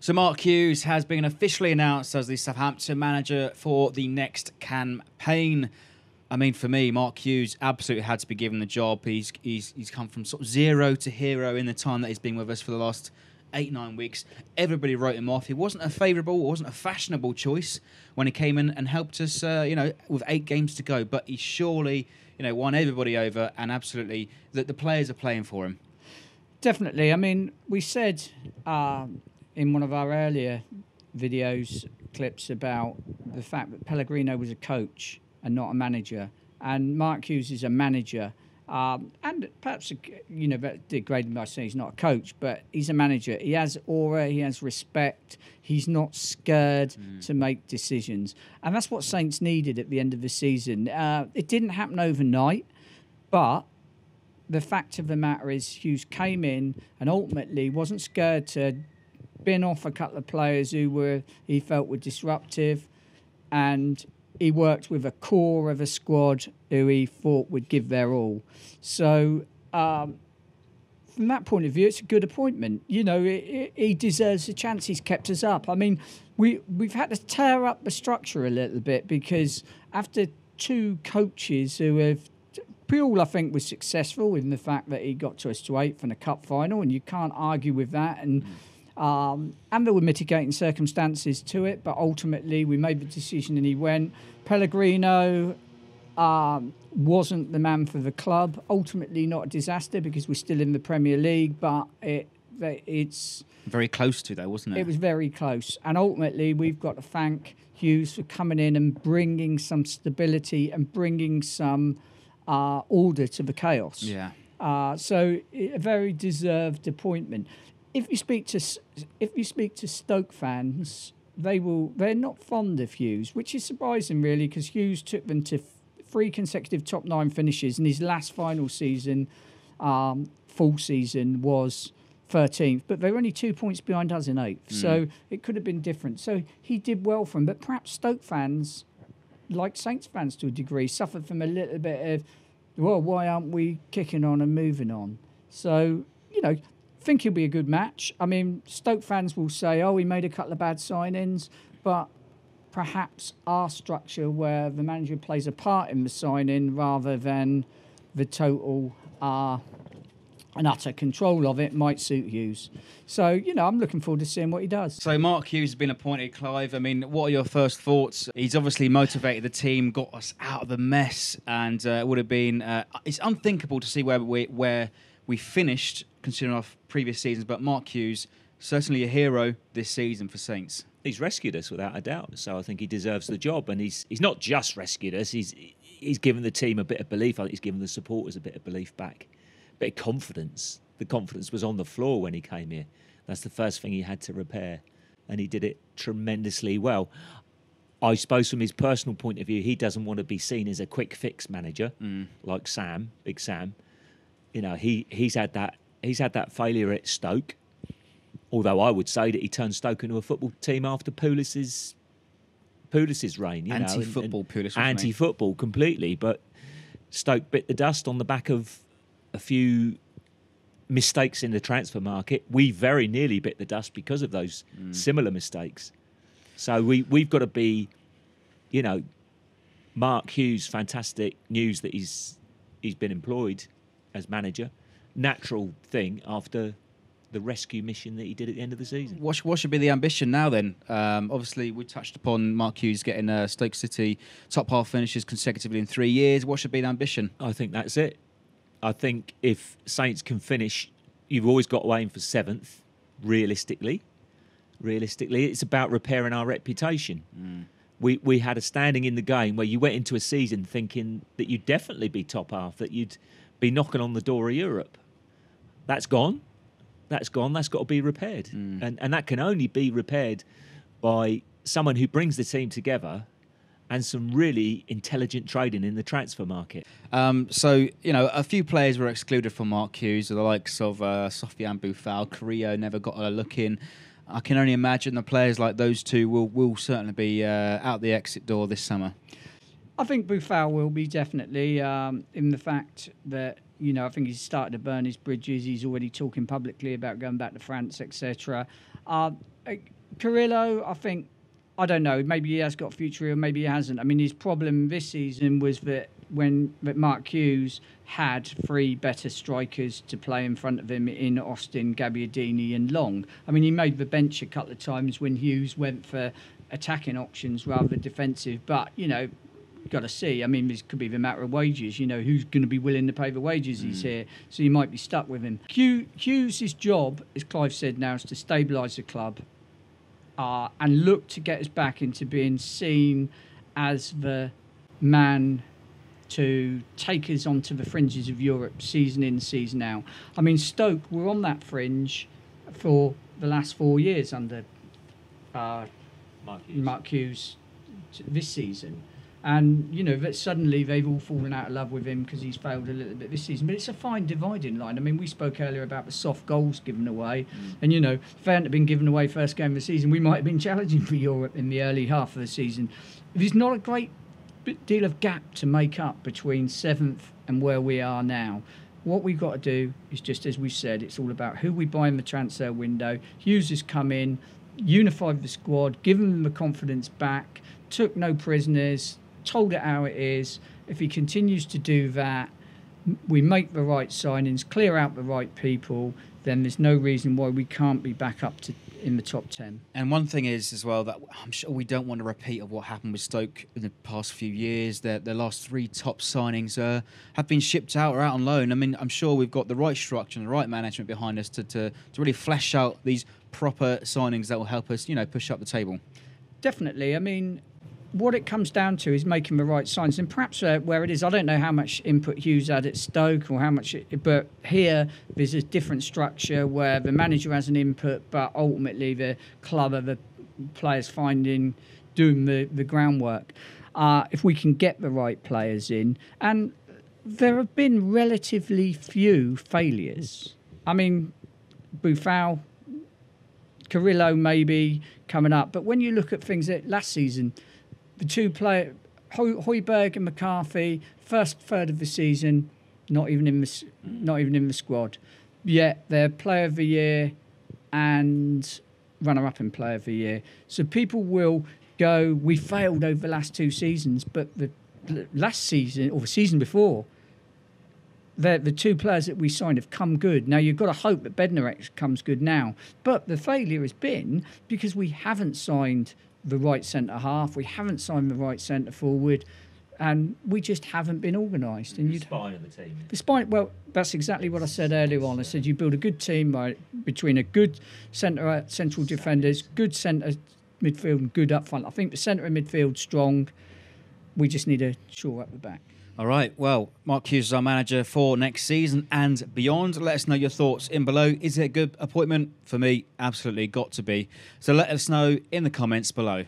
So Mark Hughes has been officially announced as the Southampton manager for the next campaign. I mean, for me, Mark Hughes absolutely had to be given the job. He's come from sort of zero to hero in the time that he's been with us for the last 8-9 weeks. Everybody wrote him off. He wasn't a favourable, wasn't a fashionable choice when he came in and helped us, with 8 games to go. But he surely, won everybody over, and absolutely that the players are playing for him. Definitely. I mean, we said in one of our earlier clips about the fact that Pellegrino was a coach and not a manager, and Mark Hughes is a manager. And perhaps, degrading by saying he's not a coach, but he's a manager. He has aura, he has respect, he's not scared to make decisions. And that's what Saints needed at the end of the season. It didn't happen overnight, but the fact of the matter is Hughes came in and ultimately wasn't scared to bin off a couple of players who he felt were disruptive, and he worked with a core of a squad who he thought would give their all. So from that point of view, it's a good appointment. He deserves a chance. He's kept us up. I mean, we've had to tear up the structure a little bit, because after 2 coaches who have... Peel, I think, was successful in the fact that he got us to 8th in a cup final, and you can't argue with that. And there were mitigating circumstances to it, but ultimately we made the decision and he went. Pellegrino wasn't the man for the club. Ultimately not a disaster, because we're still in the Premier League, but it's... Very close to, though, wasn't it? It was very close. And ultimately we've got to thank Hughes for coming in and bringing some stability and bringing some order to the chaos. Yeah. So a very deserved appointment. If you speak to Stoke fans, they're not fond of Hughes, which is surprising, really, because Hughes took them to 3 consecutive top 9 finishes, and his last final season, full season, was 13th. But they're only 2 points behind us in 8th, so it could have been different. So he did well for him, but perhaps Stoke fans, like Saints fans to a degree, suffered from a little bit of, well, why aren't we kicking on and moving on? So, think he'll be a good match. I mean, Stoke fans will say, oh, he made a couple of bad signings, but perhaps our structure, where the manager plays a part in the signing rather than the total and utter control of it, might suit Hughes. So, I'm looking forward to seeing what he does. So Mark Hughes has been appointed, Clive. I mean, what are your first thoughts? He's obviously motivated the team, got us out of the mess, and it would have been... it's unthinkable to see where we finished, considering our previous seasons, but Mark Hughes, certainly a hero this season for Saints. He's rescued us without a doubt, so I think he deserves the job. And he's not just rescued us, he's given the team a bit of belief. I think he's given the supporters a bit of belief back, a bit of confidence. The confidence was on the floor when he came here. That's the first thing he had to repair, and he did it tremendously well. I suppose from his personal point of view, he doesn't want to be seen as a quick fix manager like Sam, Big Sam. He's had that failure at Stoke. Although I would say that he turned Stoke into a football team after Pulis's reign. Anti-football, Pulis. Anti-football completely. But Stoke bit the dust on the back of a few mistakes in the transfer market. We very nearly bit the dust because of those similar mistakes. So we've got to be, Mark Hughes, fantastic news that he's been employed as manager. Natural thing after the rescue mission that he did at the end of the season. What should be the ambition now then? Obviously, we touched upon Mark Hughes getting Stoke City top half finishes consecutively in 3 years. What should be the ambition? I think that's it. I think if Saints can finish, you've always got to aim for 7th, realistically. It's about repairing our reputation. We had a standing in the game where you went into a season thinking that you'd definitely be top half, that you'd be knocking on the door of Europe. That's gone. That's got to be repaired. And that can only be repaired by someone who brings the team together and some really intelligent trading in the transfer market. So, a few players were excluded from Mark Hughes, the likes of Sofiane Boufal. Carrillo never got a look in. I can only imagine the players like those two will certainly be out the exit door this summer. I think Buffal will be definitely in the fact that, I think he's started to burn his bridges. He's already talking publicly about going back to France, etc. Carrillo, I don't know, maybe he has got a future or maybe he hasn't. I mean, his problem this season was that that Mark Hughes had 3 better strikers to play in front of him in Austin, Gabbiadini and Long. I mean, he made the bench a couple of times when Hughes went for attacking options rather than defensive. But, you've got to see. I mean, this could be the matter of wages. Who's going to be willing to pay the wages he's here? So you might be stuck with him. Hughes' job, as Clive said now, is to stabilise the club and look to get us back into being seen as the man to take us onto the fringes of Europe season in, season out. I mean, Stoke were on that fringe for the last 4 years under Mark Hughes this season. And, that suddenly they've all fallen out of love with him because he's failed a little bit this season. But it's a fine dividing line. I mean, we spoke earlier about the soft goals given away. And, if they hadn't been given away first game of the season, we might have been challenging for Europe in the early half of the season. There's not a great deal of gap to make up between 7th and where we are now. What we've got to do is just, as we said, it's all about who we buy in the transfer window. Hughes has come in, unified the squad, given them the confidence back, took no prisoners, told it how it is. If he continues to do that, we make the right signings, clear out the right people, then there's no reason why we can't be back up to in the top 10. And one thing is as well that I'm sure we don't want a repeat of what happened with Stoke in the past few years. Their last 3 top signings have been shipped out or out on loan. I mean, I'm sure we've got the right structure and the right management behind us to really flesh out these proper signings that will help us, push up the table. Definitely. I mean, what it comes down to is making the right signs, and perhaps where it is, I don't know how much input Hughes had at Stoke or how much, but here there's a different structure where the manager has an input, but ultimately the club are the players doing the groundwork. If we can get the right players in, and there have been relatively few failures. I mean, Buffal, Carrillo maybe coming up, but when you look at things that last season, the 2 players, Højbjerg and McCarthy, first third of the season, not even in the squad. Yet they're Player of the Year and runner-up in Player of the Year. So people will go, we failed over the last 2 seasons, but the last season or the season before, the 2 players that we signed have come good. Now you've got to hope that Bednarek comes good now, but the failure has been because we haven't signed the right centre half, we haven't signed the right centre forward, and we just haven't been organised. And the spine of the team. The spine. Well, that's exactly what I said earlier on. I said you build a good team between a good central defenders, good centre midfield, and good up front. I think the centre and midfield strong. We just need to shore up the back. All right, well, Mark Hughes is our manager for next season and beyond. Let us know your thoughts in below. Is it a good appointment? For me, absolutely got to be. So let us know in the comments below.